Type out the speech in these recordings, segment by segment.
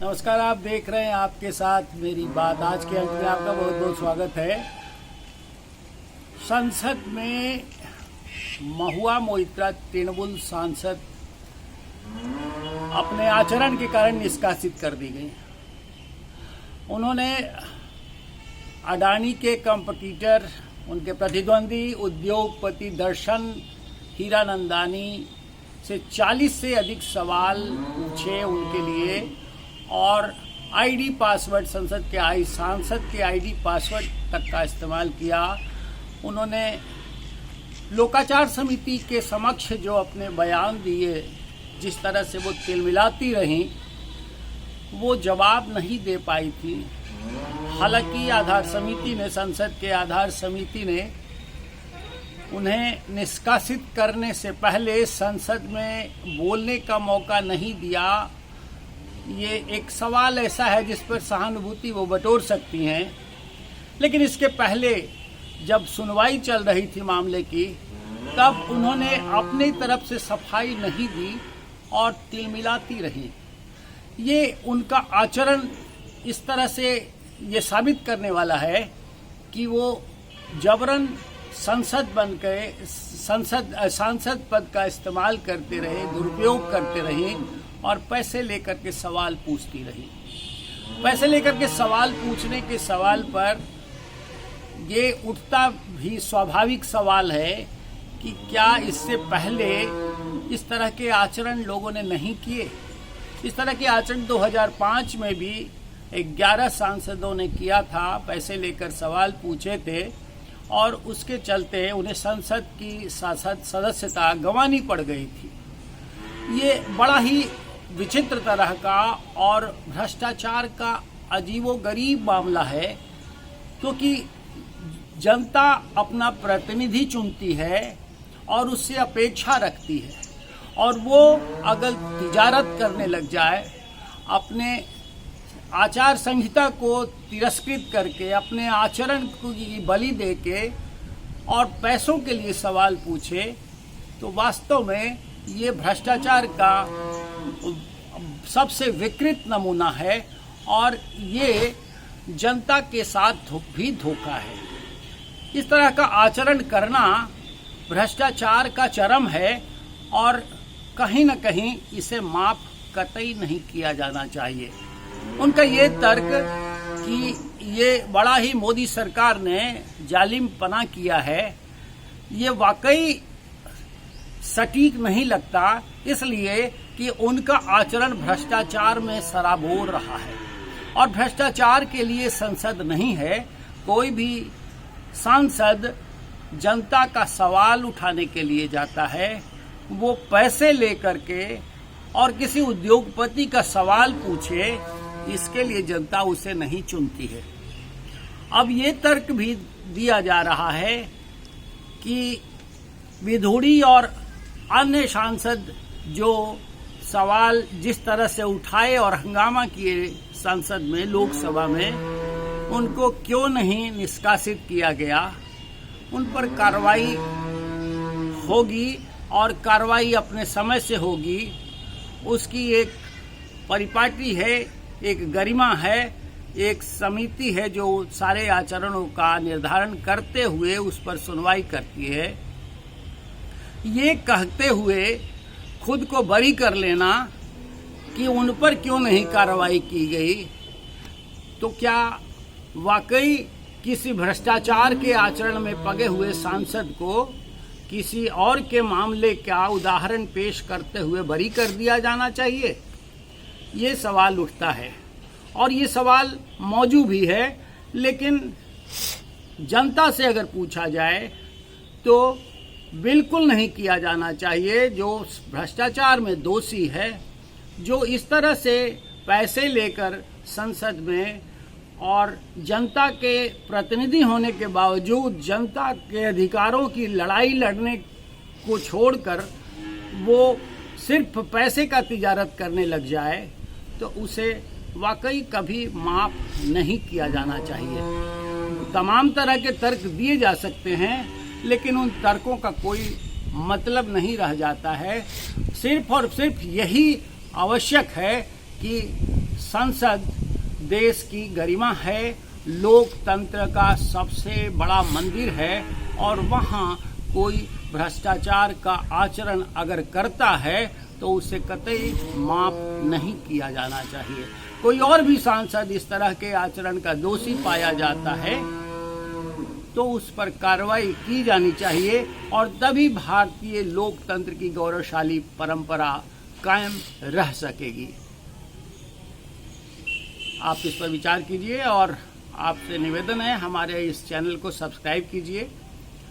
नमस्कार, आप देख रहे हैं आपके साथ मेरी बात। आज के अंक में आपका बहुत बहुत स्वागत है। संसद में महुआ मोइत्रा तृणमूल सांसद अपने आचरण के कारण निष्कासित कर दी गई। उन्होंने अडानी के कंपटीटर, उनके प्रतिद्वंदी उद्योगपति दर्शन हीरानंदानी से 40 से अधिक सवाल पूछे उनके लिए, और आईडी पासवर्ड, संसद के सांसद के आईडी पासवर्ड तक का इस्तेमाल किया। उन्होंने लोकाचार समिति के समक्ष जो अपने बयान दिए, जिस तरह से वो तिलमिलाती रहीं, वो जवाब नहीं दे पाई थी। हालांकि आधार समिति ने, संसद के आधार समिति ने उन्हें निष्कासित करने से पहले संसद में बोलने का मौका नहीं दिया। ये एक सवाल ऐसा है जिस पर सहानुभूति वो बटोर सकती हैं, लेकिन इसके पहले जब सुनवाई चल रही थी मामले की, तब उन्होंने अपनी तरफ से सफाई नहीं दी और तिलमिलाती रही। ये उनका आचरण इस तरह से ये साबित करने वाला है कि वो जबरन संसद बन के सांसद पद का इस्तेमाल करते रहे, दुरुपयोग करते रहे और पैसे लेकर के सवाल पूछती रही। पैसे लेकर के सवाल पूछने के सवाल पर ये उठता भी स्वाभाविक सवाल है कि क्या इससे पहले इस तरह के आचरण लोगों ने नहीं किए। इस तरह के आचरण 2005 में भी 11 सांसदों ने किया था, पैसे लेकर सवाल पूछे थे और उसके चलते उन्हें संसद की सदस्यता गंवानी पड़ गई थी। ये बड़ा ही विचित्र तरह का और भ्रष्टाचार का अजीबोगरीब मामला है, क्योंकि जनता अपना प्रतिनिधि चुनती है और उससे अपेक्षा रखती है, और वो अगर तिजारत करने लग जाए, अपने आचार संहिता को तिरस्कृत करके, अपने आचरण की बलि देके और पैसों के लिए सवाल पूछे, तो वास्तव में ये भ्रष्टाचार का सबसे विकृत नमूना है और ये जनता के साथ भी धोखा है। इस तरह का आचरण करना भ्रष्टाचार का चरम है और कहीं न कहीं इसे माफ कतई नहीं किया जाना चाहिए। उनका ये तर्क कि ये बड़ा ही मोदी सरकार ने जालिमपना किया है, ये वाकई सटीक नहीं लगता, इसलिए कि उनका आचरण भ्रष्टाचार में सराबोर रहा है और भ्रष्टाचार के लिए संसद नहीं है। कोई भी सांसद जनता का सवाल उठाने के लिए जाता है, वो पैसे लेकर के और किसी उद्योगपति का सवाल पूछे, इसके लिए जनता उसे नहीं चुनती है। अब ये तर्क भी दिया जा रहा है कि विधुड़ी और अन्य सांसद जो सवाल जिस तरह से उठाए और हंगामा किए संसद में, लोकसभा में, उनको क्यों नहीं निष्कासित किया गया। उन पर कार्रवाई होगी और कार्रवाई अपने समय से होगी। उसकी एक परिपाटी है, एक गरिमा है, एक समिति है जो सारे आचरणों का निर्धारण करते हुए उस पर सुनवाई करती है। ये कहते हुए खुद को बरी कर लेना कि उन पर क्यों नहीं कार्रवाई की गई, तो क्या वाकई किसी भ्रष्टाचार के आचरण में पगे हुए सांसद को किसी और के मामले का उदाहरण पेश करते हुए बरी कर दिया जाना चाहिए? ये सवाल उठता है और ये सवाल मौजूद भी है, लेकिन जनता से अगर पूछा जाए तो बिल्कुल नहीं किया जाना चाहिए। जो भ्रष्टाचार में दोषी है, जो इस तरह से पैसे लेकर संसद में और जनता के प्रतिनिधि होने के बावजूद जनता के अधिकारों की लड़ाई लड़ने को छोड़कर वो सिर्फ पैसे का तिजारत करने लग जाए, तो उसे वाकई कभी माफ नहीं किया जाना चाहिए। तमाम तरह के तर्क दिए जा सकते हैं, लेकिन उन तर्कों का कोई मतलब नहीं रह जाता है। सिर्फ और सिर्फ यही आवश्यक है कि संसद देश की गरिमा है, लोकतंत्र का सबसे बड़ा मंदिर है और वहाँ कोई भ्रष्टाचार का आचरण अगर करता है तो उसे कतई माफ नहीं किया जाना चाहिए। कोई और भी सांसद इस तरह के आचरण का दोषी पाया जाता है तो उस पर कार्रवाई की जानी चाहिए और तभी भारतीय लोकतंत्र की गौरवशाली परंपरा कायम रह सकेगी। आप इस पर विचार कीजिए और आपसे निवेदन है हमारे इस चैनल को सब्सक्राइब कीजिए,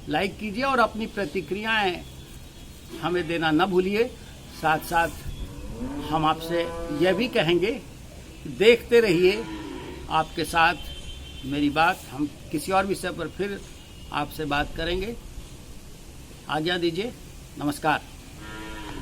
लाइक कीजिए और अपनी प्रतिक्रियाएं हमें देना न भूलिए। साथ साथ हम आपसे यह भी कहेंगे देखते रहिए आपके साथ मेरी बात। हम किसी और विषय पर फिर आपसे बात करेंगे। आज्ञा दीजिए। नमस्कार।